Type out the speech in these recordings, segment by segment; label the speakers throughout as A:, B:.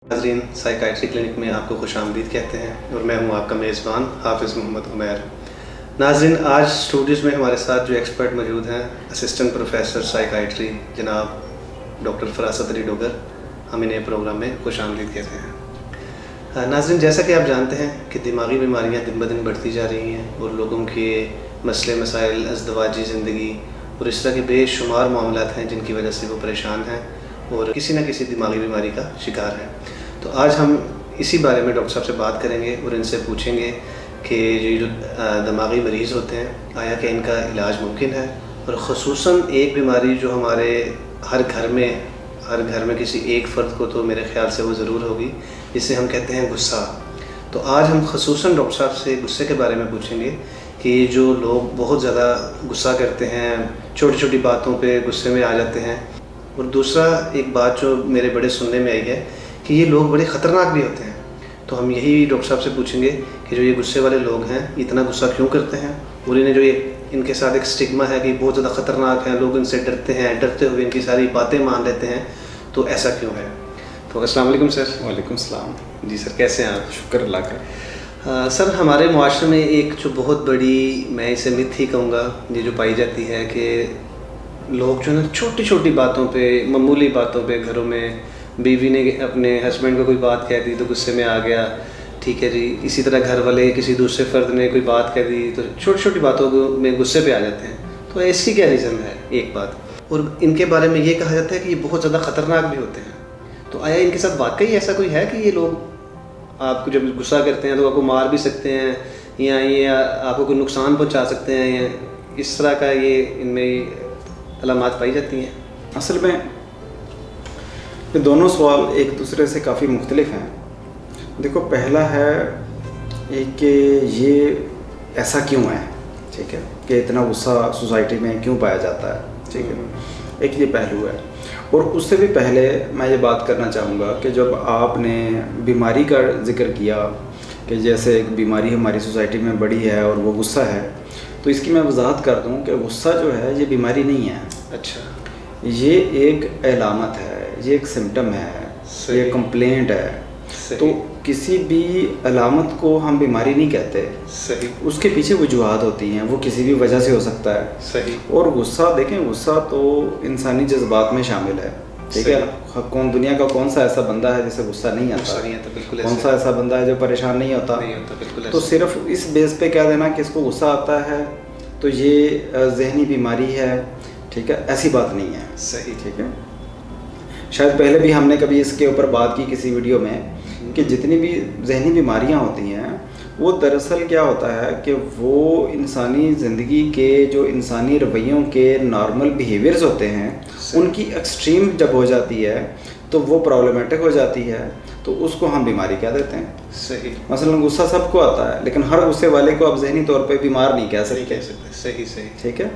A: नाज़रीन, psychiatry clinic में आपको खुशामदीद कहते हैं और मैं हूं आपका मेज़बान हाफिज़ मोहम्मद उमैर। नाज़रीन, आज स्टूडियोज़ में हमारे साथ जो एक्सपर्ट मौजूद हैं, असिस्टेंट प्रोफेसर साइकाइट्री जनाब डॉक्टर फरासत अली डोगर, हम इन्हें प्रोग्राम में खुशामदीद कहते हैं। नाज़रीन, जैसा कि आप जानते हैं कि दिमागी बीमारियां दिन ब दिन बढ़ती जा रही हैं और लोगों के मसले मसाइल, अज़दवाजी ज़िंदगी और इस तरह के बेशुमार मामलात हैं जिनकी वजह से वो परेशान हैं और किसी न किसी दिमागी बीमारी का शिकार है। तो आज हम इसी बारे में डॉक्टर साहब से बात करेंगे और इनसे पूछेंगे कि ये जो दिमागी मरीज़ होते हैं, आया कि इनका इलाज मुमकिन है, और ख़ुसूसन एक बीमारी जो हमारे हर घर में किसी एक फ़र्द को तो मेरे ख़्याल से वो ज़रूर होगी, जिसे हम कहते हैं गुस्सा। तो आज हम ख़ुसूसन डॉक्टर साहब से गुस्से के बारे में पूछेंगे कि जो लोग बहुत ज़्यादा गुस्सा करते हैं, छोटी छोटी बातों पे गुस्से में आ जाते हैं। और दूसरा एक बात जो मेरे बड़े सुनने में आई है कि ये लोग बड़े ख़तरनाक भी होते हैं। तो हम यही डॉक्टर साहब से पूछेंगे कि जो ये गुस्से वाले लोग हैं इतना गुस्सा क्यों करते हैं, और इन्हें जो ये इनके साथ एक स्टिग्मा है कि बहुत ज़्यादा ख़तरनाक हैं, लोग इनसे डरते हैं, डरते हुए इनकी सारी बातें मान लेते हैं, तो ऐसा क्यों है। तो अस्सलाम वालेकुम सर।
B: वालेकुम सलाम।
A: जी सर, कैसे हैं आप?
B: शुक्र अल्लाह का।
A: सर, हमारे मुआशरे में एक जो बहुत बड़ी, मैं इसे मिथ ही कहूँगा, ये जो पाई जाती है कि लोग जो है ना छोटी छोटी बातों पे, मामूली बातों पे, घरों में बीवी ने अपने हस्बैंड को कोई बात कह दी तो गुस्से में आ गया, ठीक है जी। इसी तरह घर वाले किसी दूसरे फ़र्द ने कोई बात कह दी तो छोटी छोटी बातों में गुस्से पे आ जाते हैं। तो इसकी क्या रीज़न है? एक बात, और इनके बारे में ये कहा जाता है कि ये बहुत ज़्यादा ख़तरनाक भी होते हैं। तो आया इनके साथ वाकई ऐसा कोई है कि ये लोग आपको जब गुस्सा करते हैं तो आपको मार भी सकते हैं, या ये आपको कोई नुकसान पहुँचा सकते हैं, या इस तरह का ये इनमें अलामात पाई जाती हैं?
B: असल में ये दोनों सवाल एक दूसरे से काफ़ी मुख्तलिफ हैं। देखो, पहला है एक कि ये ऐसा क्यों है, ठीक है, कि इतना गुस्सा सोसाइटी में क्यों पाया जाता है, ठीक है, एक ये पहलू है। और उससे भी पहले मैं ये बात करना चाहूँगा कि जब आपने बीमारी का जिक्र किया कि जैसे एक बीमारी हमारी सोसाइटी में बड़ी है और वो गुस्सा है, तो इसकी मैं वजाहत कर दूं कि गुस्सा जो है ये बीमारी नहीं है।
A: अच्छा।
B: ये एक अलामत है, ये एक सिम्टम है, ये कंप्लेंट है। तो किसी भी अलामत को हम बीमारी नहीं कहते।
A: सही।
B: उसके पीछे वजूहात होती हैं, वो किसी भी वजह से हो सकता है।
A: सही।
B: और गुस्सा, देखें, गुस्सा तो इंसानी जज्बात में शामिल है, ठीक है। कौन दुनिया का कौन सा ऐसा बंदा है जिसे गुस्सा नहीं आता?
A: बिल्कुल।
B: कौन सा ऐसा बंदा है जो परेशान नहीं होता?
A: बिल्कुल।
B: तो सिर्फ इस बेस पे कह देना कि इसको गुस्सा आता है तो ये जहनी बीमारी है, ठीक है, ऐसी बात नहीं है।
A: सही।
B: ठीक है। शायद पहले भी हमने कभी इसके ऊपर बात की किसी वीडियो में कि जितनी भी जहनी बीमारियां होती हैं वो दरअसल क्या होता है कि वो इंसानी ज़िंदगी के जो इंसानी रवैयों के नॉर्मल बिहेवियर्स होते हैं उनकी एक्सट्रीम जब हो जाती है तो वो प्रॉब्लमेटिक हो जाती है, तो उसको हम बीमारी कह देते हैं।
A: सही।
B: मसलन गुस्सा सबको आता है, लेकिन हर गुस्से वाले को आप जहनी तौर पे बीमार नहीं कह सकते।
A: सही।
B: ठीक है।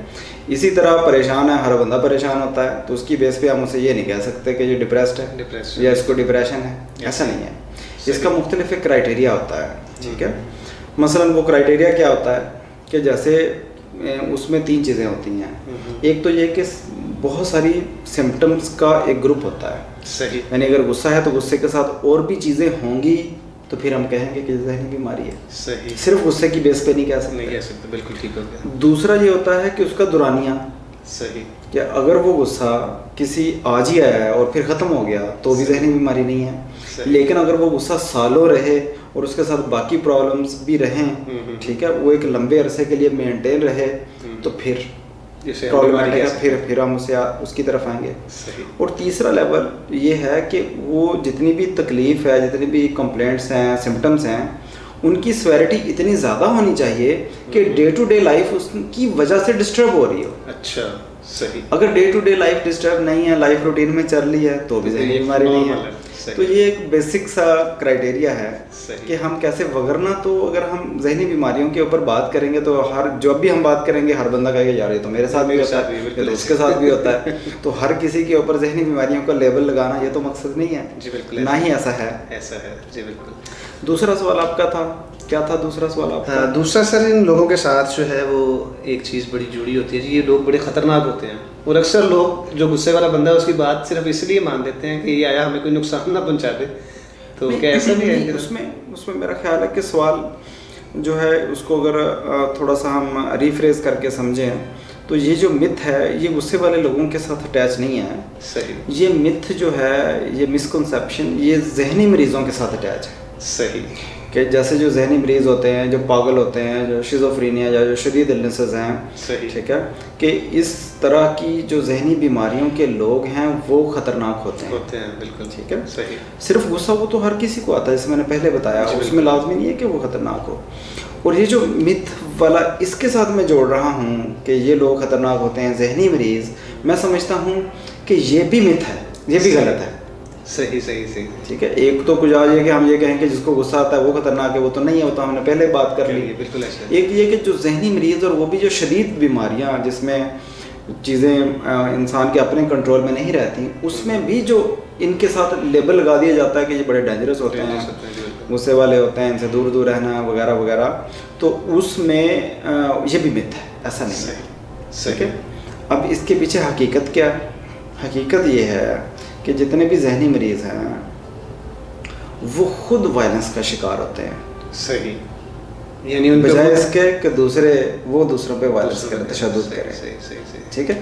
B: इसी तरह परेशान है, हर बंदा परेशान होता है, तो उसकी बेस पे हम उसे ये नहीं कह सकते कि ये डिप्रेस्ड है या इसको डिप्रेशन है, ऐसा नहीं है। इसका मुख्तलिफ एक क्राइटेरिया होता है, ठीक है। मसलन वो क्राइटेरिया क्या होता है कि जैसे उसमें 3 चीज़ें होती हैं। एक तो ये कि बहुत सारी सिम्टम्स का एक ग्रुप होता है।
A: सही।
B: यानी अगर गुस्सा है तो गुस्से के साथ और भी चीज़ें होंगी तो फिर हम कहेंगे कि जहनी बीमारी है।
A: सही।
B: सिर्फ गुस्से की बेस पे नहीं कह
A: सकते। बिल्कुल ठीक हो गया।
B: दूसरा ये होता है कि उसका दुरानिया।
A: सही।
B: कि अगर वो गुस्सा किसी आज ही आया है और फिर ख़त्म हो गया तो भी जहनी बीमारी नहीं है। लेकिन अगर वो गुस्सा सालों रहे और उसके साथ बाकी प्रॉब्लम्स भी रहें, ठीक है, वो एक लंबे अरसे के लिए मेंटेन रहे, तो फिर प्रॉब्लमेटिक है, फिर हम उसकी तरफ आएंगे। और तीसरा लेवल ये है कि वो जितनी भी तकलीफ़ है, जितनी भी कंप्लेंट्स हैं, सिम्टम्स हैं, उनकी स्वेरिटी इतनी ज़्यादा होनी चाहिए कि डे टू डे लाइफ उसकी वजह से डिस्टर्ब हो रही हो।
A: अच्छा। सही।
B: अगर day to day life disturb नहीं है, लाइफ रूटीन में चल रही है, तो भी जहनी बीमारी नहीं है। तो ये एक बेसिक सा क्राइटेरिया है कि हम कैसे, वगरना तो अगर हम जहनी बीमारियों के ऊपर बात करेंगे तो हर जब भी हम बात करेंगे हर बंदा कहेगा यार ये तो मेरे साथ भी होता है, ये तो उसके साथ भी होता है। तो हर किसी के ऊपर जहनी बीमारियों का लेबल लगाना ये तो मकसद नहीं है।
A: जी बिल्कुल।
B: ना ही ऐसा है। जी बिल्कुल। दूसरा सवाल आपका था, क्या था दूसरा सवाल आपका?
A: दूसरा सर, इन लोगों के साथ जो है वो एक चीज़ बड़ी जुड़ी होती है जी, ये लोग बड़े ख़तरनाक होते हैं। और अक्सर लोग जो गुस्से वाला बंदा है उसकी बात सिर्फ इसलिए मान देते हैं कि ये आया हमें कोई नुकसान ना पहुंचा दे, तो क्या ऐसा भी है?
B: उसमें मेरा ख्याल है कि सवाल जो है उसको अगर थोड़ा सा हम रिफ्रेश करके समझें तो ये जो मिथ है ये गुस्से वाले लोगों के साथ अटैच नहीं है।
A: सही।
B: ये मिथ जो है, ये मिसकंसेप्शन, ये जहनी मरीज़ों के साथ अटैच है।
A: सही।
B: कि जैसे जो जहनी मरीज़ होते हैं, जो पागल होते हैं, जो शिज़ोफ्रेनिया या जो शदीद इलनेसेस हैं, ठीक है, कि इस तरह की जो जहनी बीमारियों के लोग हैं वो ख़तरनाक होते हैं।
A: बिल्कुल।
B: ठीक है।
A: सही।
B: सिर्फ गुस्सा वो तो हर किसी को आता है, जैसे मैंने पहले बताया, उसमें लाजमी नहीं है कि वो ख़तरनाक हो। और ये जो मिथ वाला इसके साथ मैं जोड़ रहा हूँ कि ये लोग ख़तरनाक होते हैं, जहनी मरीज़, मैं समझता हूँ कि ये भी मिथ है, ये भी गलत है।
A: सही।
B: ठीक है। एक तो कुछ आज ये कि हम ये कहें कि जिसको गुस्सा आता है वो खतरनाक है, वो तो नहीं है, वो तो हमने पहले बात कर ली।
A: बिल्कुल ऐसा।
B: एक ये कि जो जहनी मरीज़ और वो भी जो शदीद बीमारियां जिसमें चीज़ें इंसान के अपने कंट्रोल में नहीं रहती, उसमें भी जो इनके साथ लेबल लगा दिया जाता है कि ये बड़े डेंजरस होते हैं, गुस्से वाले होते हैं, इनसे दूर दूर रहना वगैरह वगैरह, तो उसमें ये भी मिथ है, ऐसा नहीं है। ठीक है। अब इसके पीछे हकीकत क्या है? हकीकत ये है कि जितने भी जहनी मरीज़ हैं वो खुद वायलेंस का शिकार होते हैं।
A: सही। यानी
B: बजाय इसके कि दूसरों पे वायलेंस करें, तशद्दुद करें।
A: सही।
B: ठीक है।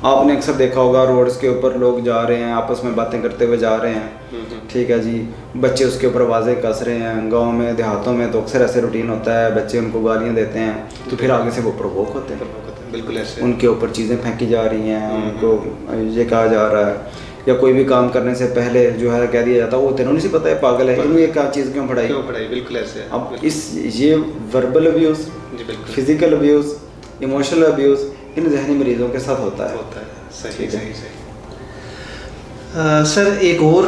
B: आपने अक्सर देखा होगा रोड्स के ऊपर लोग जा रहे हैं, आपस में बातें करते हुए जा रहे हैं, ठीक है जी, बच्चे उसके ऊपर आवाज़ें कस रहे हैं। गांव में, देहातों में तो अक्सर ऐसे रूटीन होता है, बच्चे उनको गालियाँ देते हैं तो फिर आगे से वो प्रोवोक होते हैं।
A: बिल्कुल ऐसे।
B: उनके ऊपर चीज़ें फेंकी जा रही हैं, उनको ये कहा जा रहा है, या कोई भी काम करने से पहले जो है कह दिया जाता है वो तेनों नहीं पता है, पागल है, इन्होंने ये क्या चीज़ क्यों पढ़ाई।
A: बिल्कुल ऐसे। अब
B: ये verbal abuse, physical abuse, emotional abuse इन जहनी मरीज़ों के साथ होता है।
A: सही। सर एक और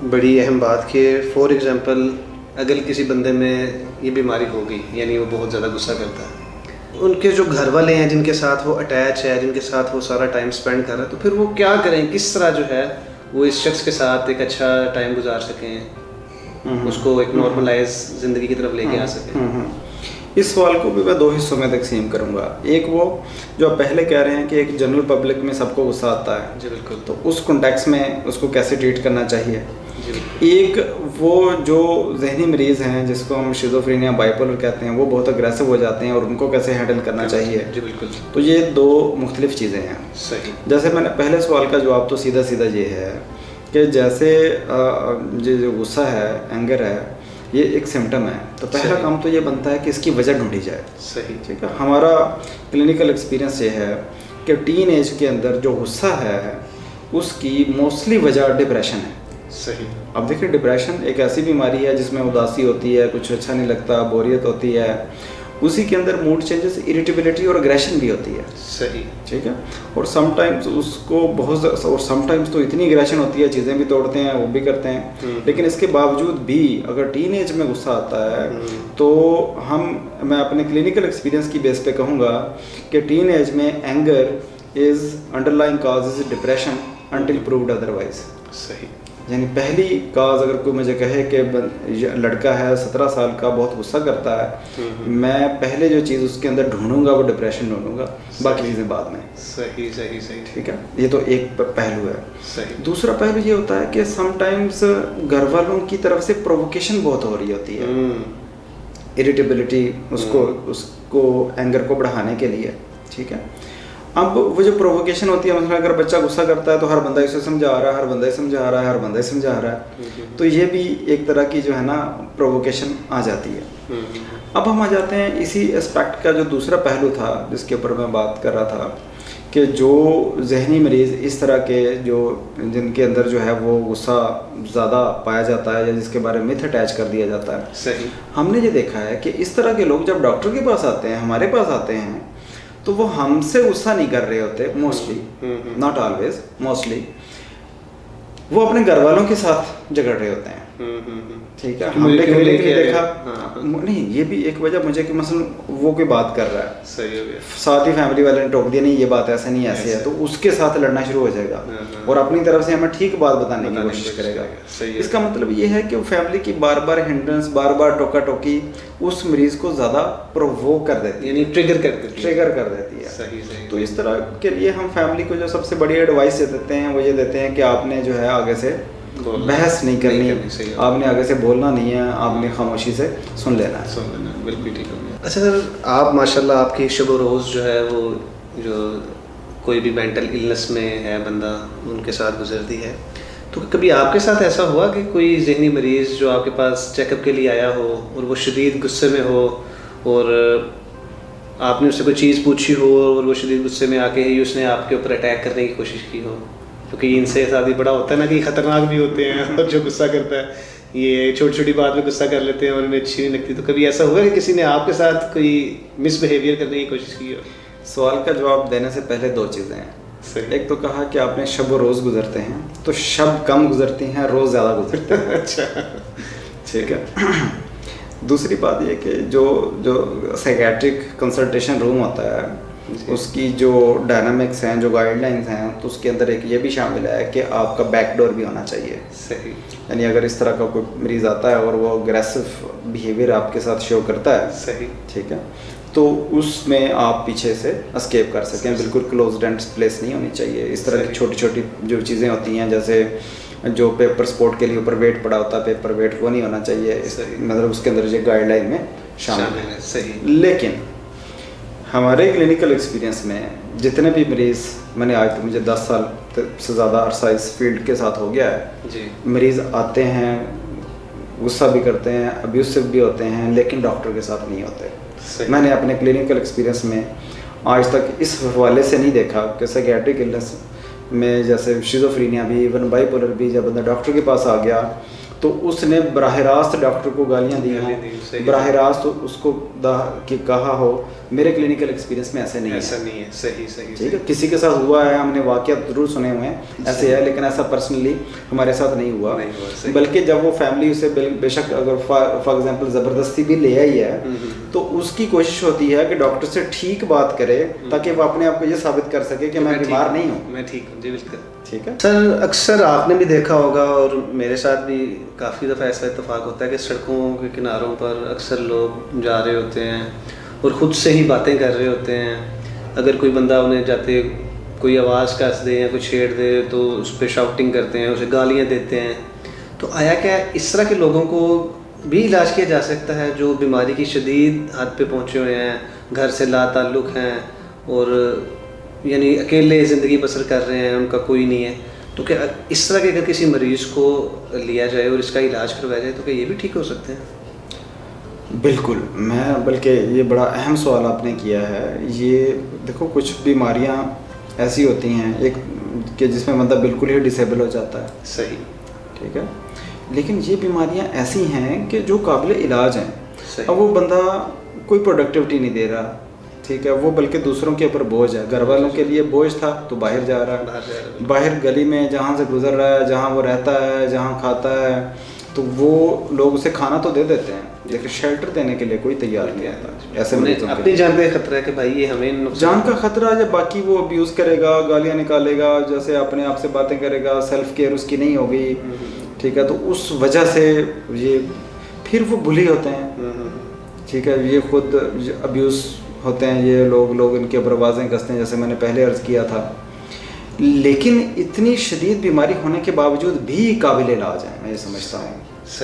A: बड़ी अहम बात कि फॉर एग्जांपल अगर किसी बंदे में ये बीमारी हो गई, यानी वो बहुत ज़्यादा गुस्सा करता है, उनके जो घर वाले हैं जिनके साथ वो अटैच है, जिनके साथ वो सारा टाइम स्पेंड कर रहा है, तो फिर वो क्या करें, किस तरह जो है वो इस शख्स के साथ एक अच्छा टाइम गुजार सकें, उसको एक नॉर्मलाइज ज़िंदगी की तरफ लेके आ सकें?
B: इस सवाल को भी मैं दो हिस्सों में तकसीम करूंगा। एक वो जो आप पहले कह रहे हैं कि एक जनरल पब्लिक में सबको गुस्सा आता है,
A: जी बिल्कुल,
B: तो उस कॉन्टेक्स्ट में उसको कैसे ट्रीट करना चाहिए।
A: जी
B: एक वो जो जहनी मरीज़ हैं जिसको हम शिज़ोफ्रेनिया, बाइपोलर कहते हैं, वो बहुत अग्रेसिव हो जाते हैं और उनको कैसे हैंडल करना चाहिए।
A: जी बिल्कुल।
B: तो ये दो मुख्तलिफ चीज़ें हैं।
A: सही।
B: जैसे मैंने पहले सवाल का जवाब तो सीधा सीधा ये है कि जैसे जो गुस्सा है, एंगर है, ये एक सिम्टम है, तो पहला काम तो ये बनता है कि इसकी वजह ढूंढी जाए।
A: सही।
B: ठीक है। हमारा क्लिनिकल एक्सपीरियंस ये है कि टीन एज के अंदर जो गुस्सा है उसकी मोस्टली वजह डिप्रेशन है।
A: सही।
B: अब देखिए, डिप्रेशन एक ऐसी बीमारी है जिसमें उदासी होती है, कुछ अच्छा नहीं लगता, बोरियत होती है, उसी के अंदर मूड चेंजेस, इरिटेबिलिटी और एग्रेशन भी होती है।
A: सही।
B: ठीक है। और समटाइम्स उसको बहुत, और समटाइम्स तो इतनी एग्रेशन होती है, चीज़ें भी तोड़ते हैं, वो भी करते हैं, लेकिन इसके बावजूद भी अगर टीन एज में गुस्सा आता है तो मैं अपने क्लिनिकल एक्सपीरियंस की बेस पे कहूँगा कि टीन एज में anger is underlying cause is depression until proved otherwise.
A: सही।
B: यानी पहली काज अगर कोई मुझे कहे कि लड़का है 17 साल का, बहुत गुस्सा करता है, मैं पहले जो चीज़ उसके अंदर ढूंढूंगा वो डिप्रेशन ढूंढूंगा, बाकी चीज़ें बाद में।
A: सही।
B: ठीक है। ये तो एक पहलू है।
A: सही।
B: दूसरा पहलू ये होता है कि समटाइम्स घर वालों की तरफ से प्रोवोकेशन बहुत हो रही होती है, इरिटेबिलिटी, उसको एंगर को बढ़ाने के लिए। ठीक है। अब वो जो प्रोवोकेशन होती है, मतलब अगर बच्चा गुस्सा करता है तो हर बंदा इसे समझा रहा है, हर बंदा समझा रहा है, हर बंदा समझा रहा है, तो ये भी एक तरह की जो है ना प्रोवोकेशन आ जाती है। अब हम आ जाते हैं इसी एस्पेक्ट का जो दूसरा पहलू था जिसके ऊपर मैं बात कर रहा था कि जो जहनी मरीज़ इस तरह के जो जिनके अंदर जो है वो गुस्सा ज़्यादा पाया जाता है या जिसके बारे में मिथ अटैच कर दिया जाता है।
A: सही।
B: हमने ये देखा है कि इस तरह के लोग जब डॉक्टर के पास आते हैं, हमारे पास आते हैं, तो वो हमसे गुस्सा नहीं कर रहे होते, मोस्टली, नॉट ऑलवेज, मोस्टली वो अपने घर वालों के साथ झगड़ रहे होते हैं। ठीक है। हमने क्लिनिकली देखा, नहीं, ये भी एक वजह मुझे कि मसलन वो कोई बात कर रहा है,
A: सही हो गया,
B: साथ ही फैमिली वाले ने टोक दिया, नहीं ये बात ऐसे नहीं ऐसे है, तो उसके साथ लड़ना शुरू हो जाएगा और अपनी तरफ से हमें ठीक बात बताने की कोशिश करेगा। इसका मतलब ये है कि वो फैमिली की बार बार हिंड्रेंस, बार बार टोका टोकी उस मरीज को ज़्यादा प्रोवोक कर देती है,
A: यानी ट्रिगर कर देती है।
B: सही। तो इस तरह के लिए हम फैमिली को जो सबसे बड़ी एडवाइस देते हैं वो ये देते हैं कि आपने जो है आगे से बहस नहीं करनी,
A: सही
B: आपने आगे से बोलना नहीं है, आपने खामोशी से सुन लेना है।
A: सुन लेना, बिल्कुल ठीक हो गया। अच्छा सर, आप माशाल्लाह आपकी शब रोज़ जो है वो जो कोई भी मेंटल इलनेस में है बंदा उनके साथ गुजरती है, तो कभी आपके साथ ऐसा हुआ कि कोई ज़हनी मरीज़ जो आपके पास चेकअप के लिए आया हो और वो शदीद गुस्से में हो और आपने उससे कोई चीज़ पूछी हो और वो शदीद गुस्से में आके ही उसने आपके ऊपर अटैक करने की कोशिश की हो? क्योंकि इनसे शादी बड़ा होता है ना कि खतरनाक भी होते हैं और जो गुस्सा करता है ये छोटी छोटी बात में गुस्सा कर लेते हैं और इन्हें अच्छी नहीं लगती, तो कभी ऐसा हुआ कि किसी ने आपके साथ कोई मिसबिहेवियर करने की कोशिश की हो?
B: सवाल का जवाब देने से पहले दो चीज़ें हैं। एक तो कहा कि आपने शब रोज़ गुजरते हैं, तो शब कम गुजरती हैं, रोज़ ज़्यादा गुजरते हैं।
A: अच्छा,
B: ठीक है। दूसरी बात ये कि जो साइकेट्रिक कंसल्टेशन रूम होता है उसकी जो डायनामिक्स हैं, जो गाइडलाइंस हैं, तो उसके अंदर एक ये भी शामिल है कि आपका बैकडोर भी होना चाहिए।
A: सही।
B: यानी अगर इस तरह का कोई मरीज़ आता है और वो अग्रेसिव बिहेवियर आपके साथ शो करता है,
A: सही,
B: ठीक है, तो उसमें आप पीछे से एस्केप कर सकें। बिल्कुल क्लोज्ड एंड प्लेस नहीं होनी चाहिए। इस तरह की छोटी छोटी जो चीज़ें होती हैं, जैसे जो पेपर स्पोर्ट के लिए ऊपर वेट पड़ा होता है, पेपर वेट, वो नहीं होना चाहिए। मतलब उसके अंदर ये गाइडलाइन में शामिल है।
A: सही।
B: लेकिन हमारे क्लिनिकल एक्सपीरियंस में जितने भी मरीज़, मैंने आज तो मुझे 10 साल से ज़्यादा अरसा इस फील्ड के साथ हो गया है
A: जी,
B: मरीज़ आते हैं, गुस्सा भी करते हैं, अब्यूसिव भी होते हैं, लेकिन डॉक्टर के साथ नहीं होते। मैंने अपने क्लिनिकल एक्सपीरियंस में आज तक इस हवाले से नहीं देखा कि साइकेट्रिक इलनेस में जैसे शिज़ोफ्रेनिया भी, इवन बाइपोलर भी, जब बंदा डॉक्टर के पास आ गया तो उसने बराह रास्त डॉक्टर को गालियाँ दी हैं, बराह रास्त उसको कि कहा हो। मेरे क्लिनिकल एक्सपीरियंस में ऐसा नहीं
A: है। सही सही,
B: ठीक है। किसी के साथ हुआ है, हमने वाक़यात ज़रूर सुने हुए हैं ऐसे है, लेकिन ऐसा पर्सनली हमारे साथ नहीं हुआ। बल्कि जब वो फैमिली उसे बेशक अगर फॉर एग्जांपल ज़बरदस्ती भी ले आई है तो उसकी कोशिश होती है कि डॉक्टर से ठीक बात करे ताकि वो अपने आप को ये साबित कर सके कि मैं बीमार नहीं हूँ,
A: मैं ठीक हूँ। जी बिल्कुल
B: ठीक है।
A: सर, अक्सर आपने भी देखा होगा और मेरे साथ भी काफ़ी दफ़ा ऐसा इत्तेफाक होता है कि सड़कों के किनारों पर अक्सर लोग जा रहे होते हैं और ख़ुद से ही बातें कर रहे होते हैं। अगर कोई बंदा उन्हें जाते कोई आवाज़ कस दे या कोई छेड़ दे तो उस पर शाउटिंग करते हैं, उसे गालियाँ देते हैं। तो आया क्या इस तरह के लोगों को भी इलाज किया जा सकता है जो बीमारी की शदीद हद पे पहुँचे हुए हैं, घर से लाताल्लुक़ हैं और यानी अकेले ज़िंदगी बसर कर रहे हैं, उनका कोई नहीं है? तो क्या इस तरह के अगर किसी मरीज़ को लिया जाए और इसका इलाज करवाया जाए तो क्या ये भी ठीक हो सकते हैं?
B: बिल्कुल। मैं बल्कि ये बड़ा अहम सवाल आपने किया है। ये देखो, कुछ बीमारियां ऐसी होती हैं एक कि जिसमें बंदा बिल्कुल ही डिसेबल हो जाता है।
A: सही,
B: ठीक है। लेकिन ये बीमारियां ऐसी हैं कि जो काबिल इलाज हैं। अब वो बंदा कोई प्रोडक्टिविटी नहीं दे रहा, ठीक है, वो बल्कि दूसरों के ऊपर बोझ है। घर वालों के लिए बोझ था तो बाहर जा रहा है, बाहर गली में जहाँ से गुजर रहा है, जहाँ वो रहता है, जहाँ खाता है, तो वो लोग उसे खाना तो दे देते हैं लेकिन शेल्टर देने के लिए कोई तैयार नहीं आता। ऐसे में
A: अपनी जान का खतरा है कि भाई ये हमें
B: जान का खतरा है, जब बाकी वो अब्यूज़ करेगा, गालियाँ निकालेगा, जैसे अपने आप से बातें करेगा, सेल्फ केयर उसकी नहीं होगी, ठीक है, तो उस वजह से ये फिर वो बुली होते हैं, ठीक है, ये खुद अब्यूज़ होते हैं ये लोग इनके ऊपर आवाज़ें कसते हैं, जैसे मैंने पहले अर्ज़ किया था। लेकिन इतनी शदीद बीमारी होने के बावजूद भी काबिल इलाज है, मैं ये समझता हूँ।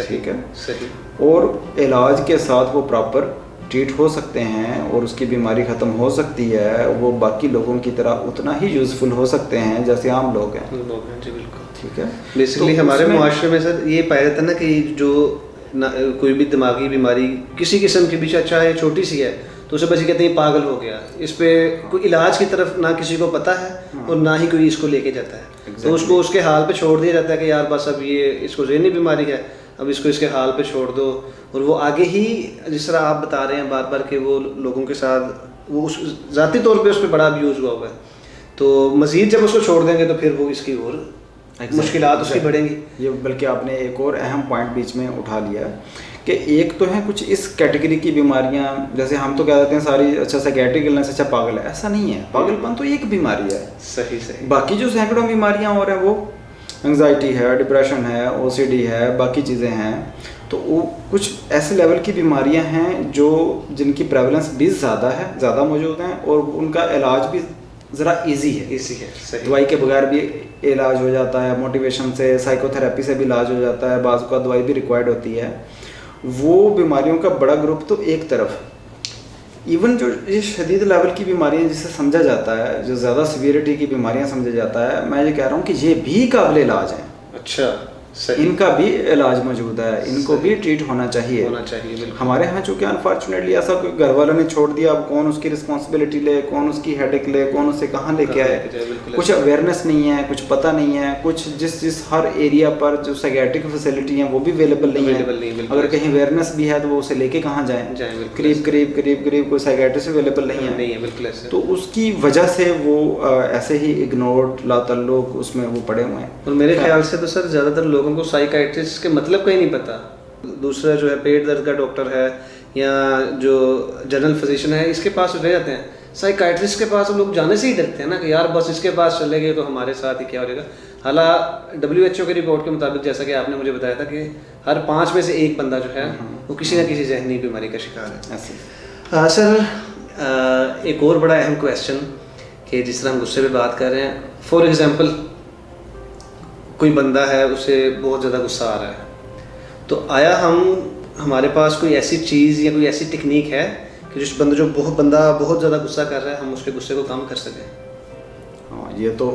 A: ठीक है, सही।
B: और इलाज के साथ वो प्रॉपर ट्रीट हो सकते हैं और उसकी बीमारी ख़त्म हो सकती है। वो बाकी लोगों की तरह उतना ही यूज़फुल हो सकते हैं जैसे आम लोग हैं।
A: जी बिल्कुल,
B: ठीक है।
A: बेसिकली तो हमारे मुआशरे में सर ये पाया जाता है ना कि जो कोई भी दिमागी बीमारी किसी किस्म की भी चाहे छोटी सी है तो उसे बस ये कहते हैं पागल हो गया, इस पे कोई इलाज की तरफ ना किसी को पता है और ना ही कोई इसको लेके जाता है। तो उसको उसके हाल पे छोड़ दिया जाता है कि यार बस अब ये इसको ज़हनी बीमारी है, अब इसको इसके हाल पे छोड़ दो। और वो आगे ही जिस तरह आप बता रहे हैं बार बार कि वो लोगों के साथ वो उस ज़ाती तौर पे उस पर बड़ा अब्यूज़ हुआ है, तो मज़ीद जब उसको छोड़ देंगे तो फिर वो इसकी और मुश्किलात उसकी बढ़ेंगी।
B: ये बल्कि आपने एक और अहम पॉइंट बीच में उठा लिया कि एक तो है कुछ इस कैटेगरी की बीमारियां, जैसे हम तो कह देते हैं सारी अच्छा साइकेट्रिक इलनेस अच्छा पागल है, ऐसा नहीं है। पागलपन तो एक बीमारी है।
A: सही सही।
B: बाकी जो सैकड़ों बीमारियां और हैं वो एंग्जाइटी है, डिप्रेशन है, ओसीडी है, बाकी चीज़ें हैं। तो वो कुछ ऐसे लेवल की बीमारियां हैं जो जिनकी प्रेवलेंस भी ज़्यादा है, ज़्यादा मौजूद हैं और उनका इलाज भी ज़रा इजी है।
A: इजी है, सही।
B: दवाई के बगैर भी इलाज हो जाता है, मोटिवेशन से, साइकोथेरेपी से भी इलाज हो जाता है, बाज़ का दवाई भी रिक्वायर्ड होती है। वो बीमारियों का बड़ा ग्रुप तो एक तरफ, इवन जो ये शदीद लेवल की बीमारियां जिसे समझा जाता है, जो ज़्यादा सीवियरिटी की बीमारियां समझा जाता है, मैं ये कह रहा हूँ कि ये भी काबिल इलाज हैं।
A: अच्छा, सही।
B: इनका भी इलाज मौजूद है, इनको भी ट्रीट होना चाहिए।
A: बिल्कुल।
B: हमारे यहाँ चूँकि अनफॉर्चुनेटली ऐसा कोई घर वालों ने छोड़ दिया, अब कौन उसकी रिस्पॉन्सिबिलिटी ले, कौन उसकी हेडेक ले, कौन उसे कहाँ लेके आए, कुछ अवेयरनेस नहीं है, कुछ पता नहीं है, कुछ जिस हर एरिया पर जो साइकेट्रिक फैसिलिटी हैं वो भी अवेलेबल नहीं है। अगर कहीं अवेयरनेस भी है तो वो उसे लेके कहाँ जाएँ, करीब कोई साइकेट्रिस्ट अवेलेबल नहीं है। तो उसकी वजह से वो ऐसे ही इग्नोर्ड, लातल्लुक उसमें वो पड़े हुए हैं।
A: और मेरे ख्याल से तो सर ज़्यादातर लोगों को साइकाइट्रिस्ट के मतलब का ही नहीं पता। दूसरा जो है पेट दर्द का डॉक्टर है या जो जनरल फिजिशियन है, इसके पास रह जाते हैं। साइकाइट्रिस्ट के पास लोग जाने से ही डरते हैं ना कि यार बस इसके पास चले गए तो हमारे साथ ही क्या हो जाएगा। हालांकि WHO की रिपोर्ट के मुताबिक, जैसा कि आपने मुझे बताया था, कि हर 5 में से 1 बंदा जो है वो किसी न किसी जहनी बीमारी का शिकार है। सर एक और बड़ा अहम क्वेश्चन कि जिस तरह हम गुस्से पे बात कर रहे हैं, फॉर एग्जांपल कोई बंदा है, उसे बहुत ज़्यादा गुस्सा आ रहा है, तो आया हमारे पास कोई ऐसी चीज़ या कोई ऐसी टेक्निक है कि जिस बंदा बहुत ज़्यादा गुस्सा कर रहा है, हम उसके गुस्से को कम कर सकें?
B: हाँ, ये तो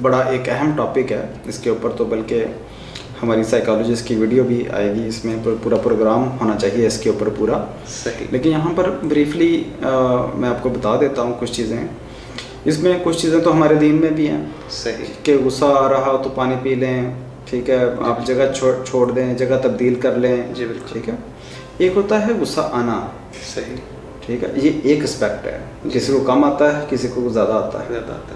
B: बड़ा एक अहम टॉपिक है। इसके ऊपर तो बल्कि हमारी साइकोलॉजिस्ट की वीडियो भी आएगी, इसमें पूरा प्रोग्राम होना चाहिए इसके ऊपर पूरा।
A: सही।
B: लेकिन यहाँ पर ब्रीफली मैं आपको बता देता हूँ कुछ चीज़ें। इसमें कुछ चीज़ें तो हमारे दीन में भी हैं।
A: सही।
B: कि गुस्सा आ रहा हो तो पानी पी लें, ठीक है, आप जगह छोड़ दें, जगह तब्दील कर लें।
A: जी बिल्कुल।
B: ठीक है। एक होता है गुस्सा आना।
A: सही।
B: ठीक है, ये एक एस्पेक्ट है, किसी को कम आता है, किसी को ज़्यादा आता है।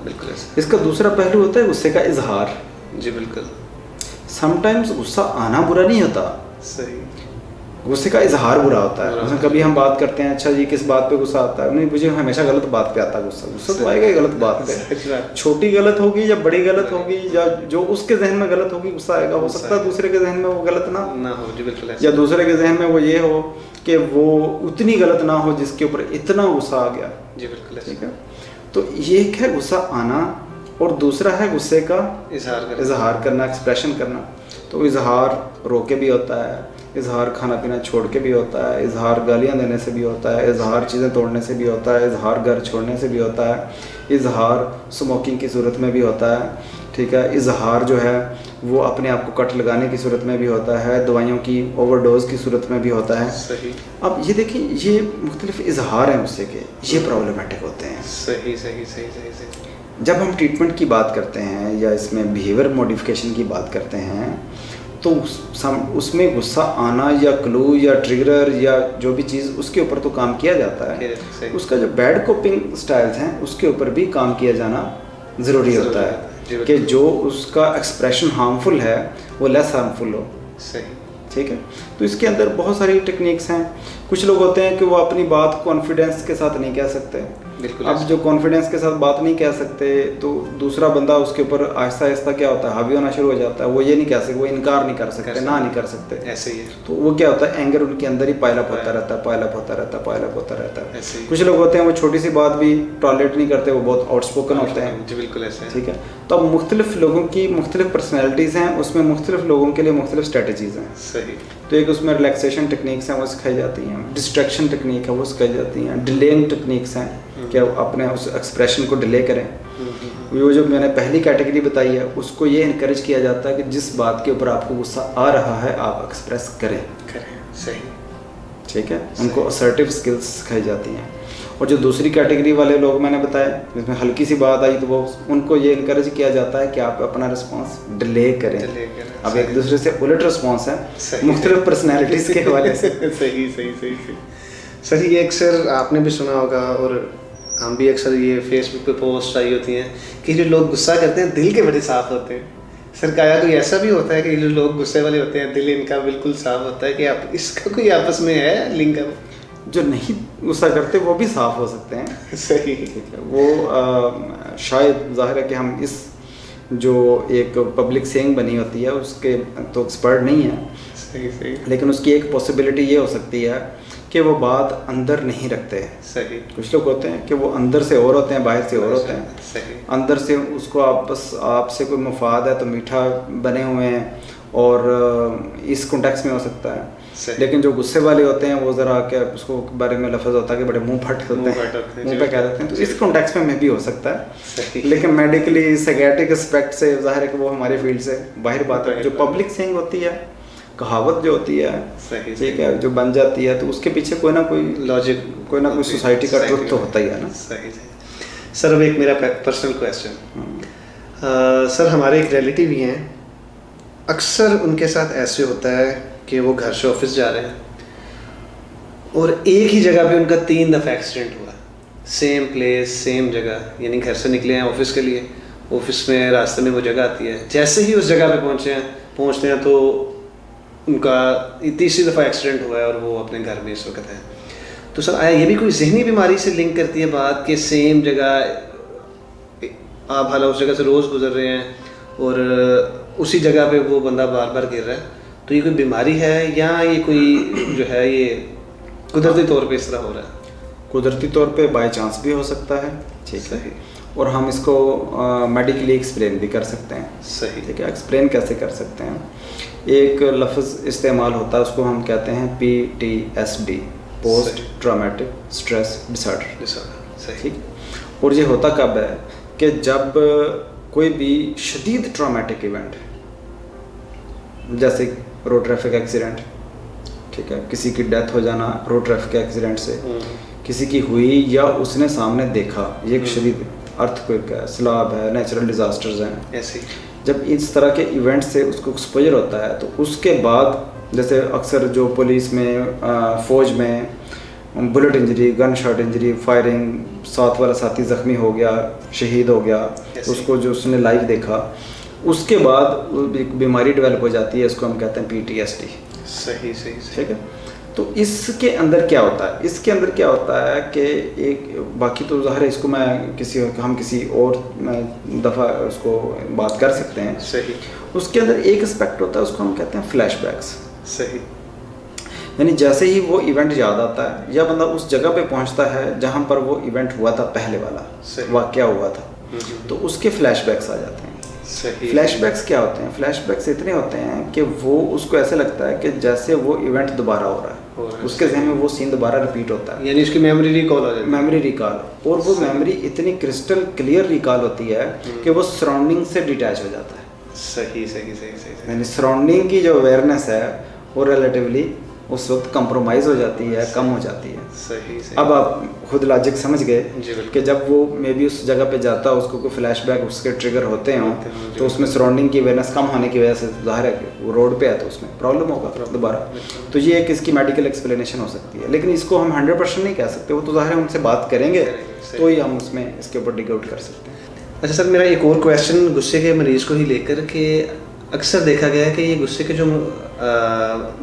A: बिल्कुल ऐसा।
B: इसका दूसरा पहलू होता है गुस्से का इजहार।
A: जी बिल्कुल।
B: समटाइम्स गुस्सा आना बुरा नहीं होता,
A: सही,
B: गुस्से का इजहार बुरा होता है। उसमें कभी हम बात करते हैं, अच्छा जी किस बात पे गुस्सा आता है, नहीं मुझे हमेशा गलत बात पे आता है गुस्सा तो आएगा ही गलत बात पे। छोटी गलत होगी या बड़ी गलत होगी या जो उसके जहन में गलत होगी गुस्सा आएगा। हो सकता है दूसरे के जहन में वो गलत ना
A: हो। जी बिल्कुल।
B: या दूसरे के जहन में वो ये हो कि वो उतनी गलत ना हो जिसके ऊपर इतना गुस्सा आ गया।
A: जी बिल्कुल।
B: ठीक है, तो ये एक है गुस्सा आना, और दूसरा है गुस्से का इजहार करना, एक्सप्रेशन करना। तो इजहार रोके भी होता है, इजहार खाना पीना छोड़ के भी होता है, इजहार गालियाँ देने से भी होता है, इजहार चीज़ें तोड़ने से भी होता है, इजहार घर छोड़ने से भी होता है, इजहार स्मोकिंग की सूरत में भी होता है। ठीक है, इजहार जो है वो अपने आप को कट लगाने की सूरत में भी होता है, दवाइयों की ओवरडोज की सूरत में भी होता है।
A: सही।
B: अब ये देखिए, ये मुख्तलिफ इजहार हैं गुस्से के, ये प्रॉब्लमेटिक होते हैं।
A: सही सही सही सही सही।
B: जब हम ट्रीटमेंट की बात करते हैं या इसमें बिहेवियर मॉडिफिकेशन की बात करते हैं, तो उसमें गुस्सा आना या क्लू या ट्रिगर या जो भी चीज़, उसके ऊपर तो काम किया जाता है। उसका जो बैड कोपिंग स्टाइल्स हैं उसके ऊपर भी काम किया जाना ज़रूरी होता है कि जो उसका एक्सप्रेशन हार्मफुल है वो लेस हार्मफुल हो।
A: सही।
B: ठीक है, तो इसके अंदर बहुत सारी टेक्निक्स हैं। कुछ लोग होते हैं कि वो अपनी बात कॉन्फिडेंस के साथ नहीं कह सकते। अब जो कॉन्फिडेंस के साथ बात नहीं कह सकते, तो दूसरा बंदा उसके ऊपर आहिस्ता आहिस्ता क्या होता है, हावी होना शुरू हो जाता है। वो ये नहीं कह सकते, वो इनकार नहीं कर सकते, ना नहीं कर सकते।
A: ऐसे ही है।
B: तो वो क्या होता है, एंगर उनके अंदर ही पायलअप होता रहता है, पायलअप होता रहता है। कुछ लोग होते हैं वो छोटी सी बात भी टॉलरेट नहीं करते, वो बहुत आउटस्पोकन होते हैं।
A: जी बिल्कुल ऐसे।
B: ठीक है, तो अब मुख्तलिफ लोगों की मुख्तलिफ पर्सनैलिटीज़ हैं, उसमें मुख्तलिफ लोगों के लिए मुख्तलिफ स्ट्रेटजीज़ हैं।
A: सही।
B: तो एक उसमें रिलैक्सेशन टेक्निक्स हैं वो सिखाई जाती हैं, डिस्ट्रैक्शन टेक्निक है वो सिखाई जाती हैं, डिलेइंग टेक्निक्स हैं कि अपने उस एक्सप्रेशन को डिले करें। वो जो मैंने पहली कैटेगरी बताई है उसको ये इनकरेज किया जाता है कि जिस बात के ऊपर आपको गुस्सा आ रहा है आप एक्सप्रेस करें।
A: सही।
B: ठीक है, उनको असर्टिव स्किल्स सिखाई जाती हैं। और जो दूसरी कैटेगरी वाले लोग मैंने बताया जिसमें हल्की सी बात आई, तो वो उनको ये इनकरेज किया जाता है कि आप अपना रिस्पॉन्स डिले करें। अब एक दूसरे से उलट रिस्पॉन्स है मुख्तलिफ पर्सनैलिटीज़ के हवाले से।
A: सही सही सही सही। सर ये अक्सर आपने भी सुना होगा और हम भी अक्सर ये फेसबुक पे पोस्ट आई होती हैं कि जो लोग गुस्सा करते हैं दिल के बड़े साफ होते हैं। सर क्या कोई ऐसा भी होता है कि जो लोग गुस्से वाले होते हैं दिल इनका बिल्कुल साफ होता है, कि आप इसका कोई आपस में है लिंक?
B: जो नहीं गुस्सा करते वो भी साफ हो सकते हैं।
A: सही।
B: ठीक है, वो शायद जाहिर है कि हम इस जो एक पब्लिक सेइंग बनी होती है उसके तो एक्सपर्ट नहीं है।
A: सही सही।
B: लेकिन उसकी एक पॉसिबिलिटी ये हो सकती है कि वो बात अंदर नहीं रखते हैं।
A: सही।
B: कुछ लोग होते हैं कि वो अंदर से और होते हैं, बाहर से और होते हैं।
A: सही।
B: अंदर से उसको आपसे कोई मफाद है तो मीठा बने हुए हैं और इस कॉन्टेक्स्ट में हो सकता है। लेकिन जो गुस्से वाले होते हैं वो ज़रा क्या उसको बारे में लफ्ज़ होता है कि बड़े मुंह फट होते हैं, मुंह पे कह देते हैं, तो इस कॉन्टेक्स्ट में भी हो सकता है। लेकिन मेडिकली साइकियाट्रिक एस्पेक्ट से ज़ाहिर है कि वो हमारे फील्ड से बाहर बात है। जो पब्लिक सेइंग होती है, कहावत जो होती है, ठीक है, जो बन जाती है, तो उसके पीछे कोई ना कोई लॉजिक, कोई ना कोई सोसाइटी का ट्रुथ तो होता ही है ना।
A: सही। सर अब एक मेरा पर्सनल क्वेश्चन, सर हमारे एक रिलेटिव ही हैं, अक्सर उनके साथ ऐसे होता है कि वो घर से ऑफिस जा रहे हैं और एक ही जगह पे उनका 3 दफ़ा एक्सीडेंट हुआ, सेम प्लेस सेम जगह, यानी घर से निकले हैं ऑफिस के लिए, ऑफिस में रास्ते में वो जगह आती है, जैसे ही उस जगह पे पहुंचते हैं तो उनका तीसरी दफ़ा एक्सीडेंट हुआ है और वो अपने घर में इस वक्त है। तो सर आया ये भी कोई जहनी बीमारी से लिंक करती है बात कि सेम जगह आप हालांकि उस जगह से रोज़ गुजर रहे हैं और उसी जगह पे वो बंदा बार बार गिर रहा है, तो ये कोई बीमारी है या ये कोई जो है ये कुदरती तौर पे इस तरह हो रहा है?
B: कुदरती तौर पे बाय चांस भी हो सकता है, ठीक है, और हम इसको मेडिकली एक्सप्लेन भी कर सकते हैं।
A: सही।
B: ठीक है, एक्सप्लेन कैसे कर सकते हैं? एक लफ्ज़ इस्तेमाल होता है, उसको हम कहते हैं PTSD, post traumatic stress disorder.
A: सही।
B: ठीक, और ये होता कब है कि जब कोई भी शदीद ट्रॉमेटिक इवेंट, जैसे रोड ट्रैफिक एक्सीडेंट, ठीक है, किसी की डेथ हो जाना रोड ट्रैफिक एक्सीडेंट से, किसी की हुई या उसने सामने देखा, ये एक शदीद अर्थक्वेक है, स्लाब है, नेचुरल डिजास्टर्स हैं,
A: ऐसे
B: जब इस तरह के इवेंट से उसको एक्सपोजर होता है, तो उसके बाद जैसे अक्सर जो पुलिस में, फ़ौज में bullet injury, gun shot injury, firing, साथ वाला साथी ज़ख्मी हो गया, शहीद हो गया, तो उसको जो उसने लाइव देखा, उसके बाद एक बीमारी डेवलप हो जाती है, इसको हम कहते हैं PTSD।
A: सही।
B: ठीक है, तो इसके अंदर क्या होता है? इसके अंदर क्या होता है कि एक बाकी तो ज़ाहिर है इसको हम किसी और दफ़ा उसको बात कर सकते हैं।
A: सही।
B: उसके अंदर एक एस्पेक्ट होता है, उसको हम कहते हैं फ्लैशबैक्स।
A: सही।
B: यानी जैसे ही वो इवेंट याद आता है या बंदा उस जगह पे पहुंचता है जहां पर वो इवेंट हुआ था, पहले वाला वाक़या हुआ था, तो उसके फ्लैशबैक्स आ जाते हैं।
A: सही।
B: फ्लैशबैक्स क्या होते हैं? फ्लैशबैक्स इतने होते हैं कि वो उसको ऐसे लगता है कि जैसे वो इवेंट दोबारा हो रहा है, उसके जहन में वो सीन दोबारा रिपीट होता है,
A: यानी उसकी मेमोरी रिकॉल हो जाती है।
B: मेमोरी रिकॉल, और वो मेमोरी इतनी क्रिस्टल क्लियर रिकॉल होती है कि वो सराउंडिंग से डिटैच हो जाता है।
A: सही।
B: यानी सराउंडिंग की जो अवेयरनेस है वो रिलेटिवली उस वक्त कंप्रोमाइज़ हो जाती है, कम हो जाती है।
A: सही।
B: अब आप खुद लॉजिक समझ गए कि जब वो मे बी उस जगह पे जाता है, उसको कोई फ्लैशबैक उसके ट्रिगर होते हों, तो उसमें सराउंडिंग की अवेयरनेस कम होने की वजह से ज़ाहिर है कि वो रोड पे है तो उसमें प्रॉब्लम होगा दोबारा। तो ये एक इसकी मेडिकल एक्सप्लेनेशन हो सकती है, लेकिन इसको हम 100% नहीं कह सकते, वो तो ज़ाहिर है उनसे बात करेंगे तो ही हम उसमें इसके ऊपर डिग आउट कर सकते हैं।
A: अच्छा सर, मेरा एक और क्वेश्चन गुस्से के मरीज़ को ही लेकर के अक्सर देखा गया है कि ये गुस्से के जो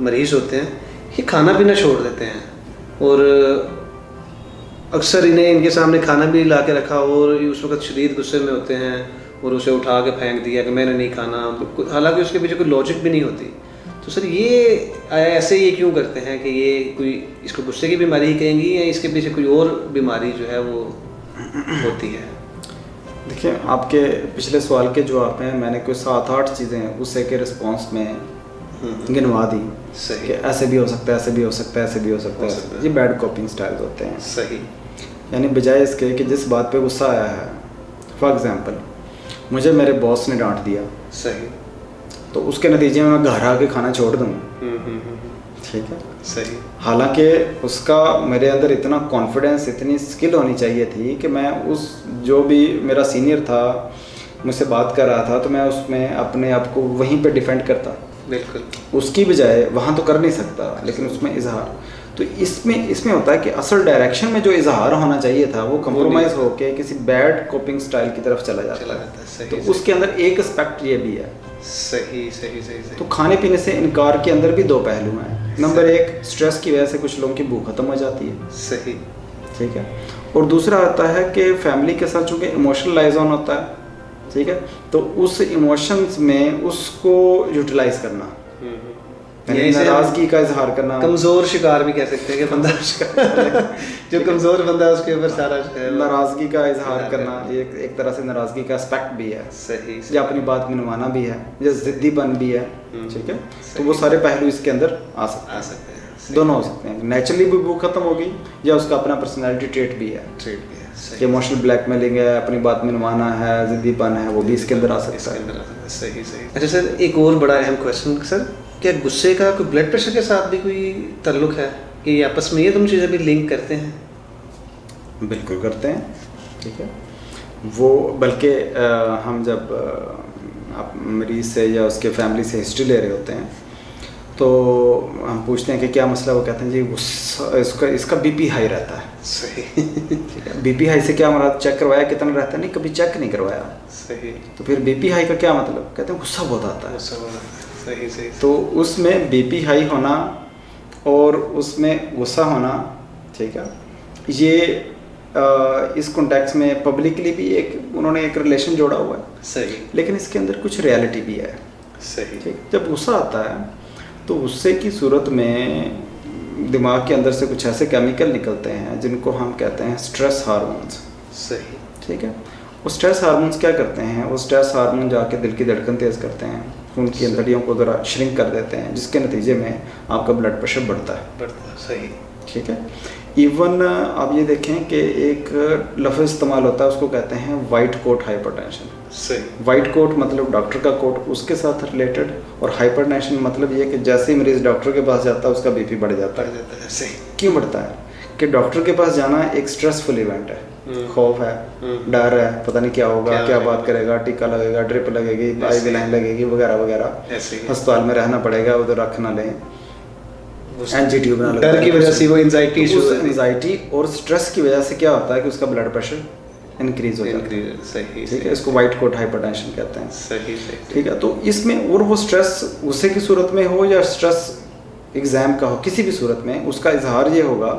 A: मरीज़ होते हैं ये खाना पीना छोड़ देते हैं, और अक्सर इन्हें इनके सामने खाना भी ला के रखा और उस वक्त शदीद गुस्से में होते हैं और उसे उठा के फेंक दिया कि मैंने नहीं खाना, हालांकि उसके पीछे कोई लॉजिक भी नहीं होती। तो सर ये ऐसे ये क्यों करते हैं कि ये कोई इसको गुस्से की बीमारी ही कहेंगी या इसके पीछे कोई और बीमारी जो है वो होती है?
B: देखिए, आपके पिछले सवाल के जवाब में मैंने कोई 7-8 चीज़ें गुस्से के रिस्पॉन्स में गिनवा दी।
A: सही।
B: कि ऐसे भी हो सकता है, ऐसे भी हो सकता है, ऐसे भी हो सकता है। ये बैड कॉपिंग स्टाइल्स होते हैं।
A: सही।
B: यानी बजाय इसके कि जिस बात पे गुस्सा आया है, फॉर एग्जांपल मुझे मेरे बॉस ने डांट दिया,
A: सही,
B: तो उसके नतीजे में मैं घर आके खाना छोड़ दूँ, ठीक है,
A: सही।
B: हालांकि उसका मेरे अंदर इतना कॉन्फिडेंस, इतनी स्किल होनी चाहिए थी कि मैं उस जो भी मेरा सीनियर था मुझसे बात कर रहा था तो मैं उसमें अपने आप को वहीं पे डिफेंड करता।
A: बिल्कुल।
B: उसकी बजाय वहाँ तो कर नहीं सकता, लेकिन उसमें इजहार, तो इसमें होता है कि असल डायरेक्शन में जो इजहार होना चाहिए था वो कंप्रोमाइज़ होके किसी बैड कोपिंग स्टाइल की तरफ चला जाता है।
A: सही।
B: तो उसके अंदर एक एस्पेक्ट ये भी है।
A: सही सही सही सही।
B: तो खाने पीने से इनकार के अंदर भी 2 पहलू हैं। नंबर 1, स्ट्रेस की वजह से कुछ लोगों की भूख खत्म हो जाती है।
A: सही।
B: ठीक है। और दूसरा आता है कि फैमिली के साथ चूँकि इमोशनल लाइज ऑन होता है, ठीक है, तो उस इमोशंस में उसको यूटिलाइज करना, यानी
A: यहीं से हम
B: नाराजगी का इजहार करना,
A: कमज़ोर शिकार भी कह सकते हैं कि बंदा जो कमज़ोर बंदा है उसके ऊपर सारा जो है वो
B: नाराजगी का इजहार
A: इजहार
B: करना एक तरह से नाराजगी का एस्पेक्ट भी है,
A: सही
B: या अपनी बात मनवाना भी है, या जिद्दीपन भी है, ठीक है। तो वो सारे पहलू इसके अंदर आ सकते
A: आ सकते हैं,
B: हैं, दोनों हो सकते हैं। नेचुरली भी वो खत्म होगी, या उसका अपना पर्सनैलिटी ट्रेट भी है
A: ट्रेड भी है,
B: कि
A: सही
B: इमोशनल ब्लैकमेलिंग है, अपनी बात मनवाना है, जिद्दीपन है, वो भी इसके अंदर आ सकता
A: इसके
B: है।
A: अंदर आ सकता है, सही सही। अच्छा सर, एक और बड़ा अहम क्वेश्चन सर, क्या गुस्से का कोई ब्लड प्रेशर के साथ भी कोई ताल्लुक है कि आपस में ये दोनों चीज़ें भी लिंक करते हैं?
B: बिल्कुल करते हैं, ठीक है। वो बल्कि हम जब आप मरीज़ से या उसके फैमिली से हिस्ट्री ले रहे होते हैं तो हम पूछते हैं कि क्या मसला, वो कहते हैं जी गुस्सा इसका बीपी हाई रहता है।
A: सही
B: ठीक है, बीपी हाई से क्या मतलब, चेक करवाया कितना रहता है? नहीं, कभी चेक नहीं करवाया।
A: सही।
B: तो फिर बीपी हाई का क्या मतलब? कहते हैं गुस्सा बहुत आता है।
A: सही सही।
B: तो उसमें बीपी हाई होना और उसमें गुस्सा होना, ठीक है, ये इस कॉन्टेक्स्ट में पब्लिकली भी उन्होंने एक रिलेशन जोड़ा हुआ है।
A: सही।
B: लेकिन इसके अंदर कुछ रियलिटी भी है।
A: सही।
B: ठीक, जब गुस्सा आता है तो गुस्से की सूरत में दिमाग के अंदर से कुछ ऐसे केमिकल निकलते हैं जिनको हम कहते हैं स्ट्रेस हार्मोन्स।
A: सही।
B: ठीक है, वो स्ट्रेस हार्मोन्स क्या करते हैं? वो स्ट्रेस हार्मोन जाके दिल की धड़कन तेज़ करते हैं, खून की अंतड़ियों को ज़रा श्रिंक कर देते हैं, जिसके नतीजे में आपका ब्लड प्रेशर बढ़ता है।
A: सही।
B: ठीक है। इवन आप ये देखें कि एक लफ्ज़ इस्तेमाल होता है, उसको कहते हैं वाइट कोट हाइपरटेंशन।
A: सही।
B: वाइट कोट मतलब डॉक्टर का कोट, उसके साथ रिलेटेड, और हाइपरटेंशन मतलब ये कि जैसे ही मरीज़ डॉक्टर के पास जाता है उसका बीपी बढ़ जाता है।
A: सही।
B: क्यों बढ़ता है? कि डॉक्टर के पास जाना एक स्ट्रेसफुल इवेंट है, खौफ है, डर है, पता नहीं क्या होगा, क्या बात करेगा, टीका लगेगा, ड्रिप लगेगी, IV लाइन लगेगी, वगैरह वगैरह, अस्पताल में रहना पड़ेगा, उधर रख ना लें, एंजियोग्राम बना,
A: डर की वजह से वो
B: एंजाइटी और स्ट्रेस की वजह से क्या होता है कि उसका ब्लड प्रेशर इंक्रीज हो जाता है।
A: सही।
B: ठीक है, इसको वाइट कोट हाइपरटेंशन कहते हैं।
A: सही सही।
B: ठीक है, तो इसमें और वो स्ट्रेस गुस्से की सूरत में हो या स्ट्रेस एग्ज़ाम का हो, किसी भी सूरत में उसका इजहार ये होगा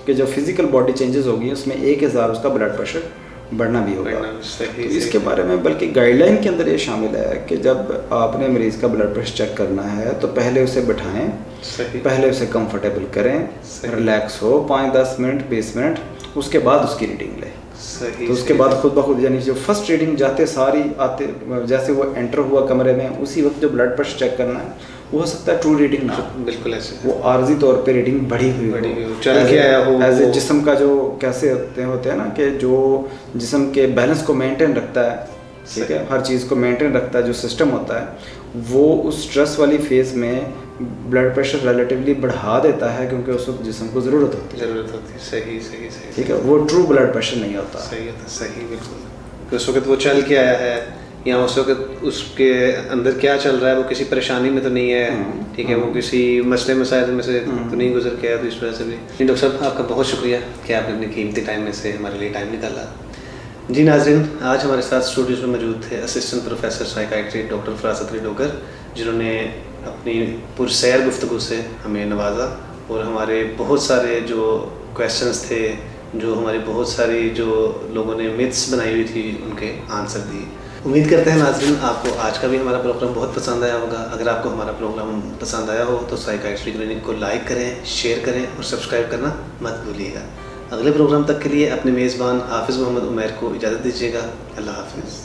B: कि जब फिजिकल बॉडी चेंजेस होगी उसमें 1000 उसका ब्लड प्रेशर बढ़ना भी होगा। तो इसके बारे में बल्कि गाइडलाइन के अंदर ये शामिल है कि जब आपने मरीज़ का ब्लड प्रेशर चेक करना है तो पहले उसे बिठाएं, पहले उसे कंफर्टेबल करें, रिलैक्स हो 5-10 मिनट 20 मिनट, उसके बाद उसकी रीडिंग लें। तो उसके बाद खुद ब खुद, यानी जो फर्स्ट रीडिंग जाते सारी आते, जैसे वो एंटर हुआ कमरे में, उसी वक्त जो ब्लड प्रेशर चेक करना है वो हो सकता है ट्रू रीडिंग ना,
A: बिल्कुल ऐसे,
B: वो आर्जी तौर पे रीडिंग बढ़ी हुई हो,
A: चल के आया हो,
B: एज ए जिस्म का जो कैसे होते हैं ना कि जो जिस्म के बैलेंस को मेंटेन रखता है, ठीक है, हर चीज़ को मेंटेन रखता है, जो सिस्टम होता है वो उस स्ट्रेस वाली फेज में ब्लड प्रेशर रिलेटिवली बढ़ा देता है, क्योंकि उस वक्त जिस्म को ज़रूरत होती है।
A: सही सही सही।
B: ठीक है, वो ट्रू ब्लड प्रेशर नहीं होता।
A: सही होता, सही बिल्कुल। उस वक्त वो चल के आया है या उस वक्त उसके अंदर क्या चल रहा है, वो किसी परेशानी में तो नहीं है, ठीक है, वो किसी मसले मसाइल में से तो नहीं गुजर के आया, तो इस वजह से भी। जी डॉक्टर साहब, आपका बहुत शुक्रिया कि आपने अपने कीमती टाइम में से हमारे लिए टाइम निकाला। जी नाज़रीन, आज हमारे साथ स्टूडियो में मौजूद थे assistant professor psychiatry doctor फरासत Ali Dogar, जिन्होंने अपनी पुरसैर गुफ्तगू से हमें नवाजा और हमारे बहुत सारे जो क्वेश्चंस थे, जो हमारी बहुत सारी जो लोगों ने मिथ्स बनाई हुई थी, उनके आंसर दिए। उम्मीद करते हैं नाज़रीन आपको आज का भी हमारा प्रोग्राम बहुत पसंद आया होगा। अगर आपको हमारा प्रोग्राम पसंद आया हो तो साइकाइट्री क्लिनिक को लाइक करें, शेयर करें और सब्सक्राइब करना मत भूलिएगा। अगले प्रोग्राम तक के लिए अपने मेज़बान हाफिज़ मोहम्मद उमैर को इजाज़त दीजिएगा। अल्लाह हाफिज़।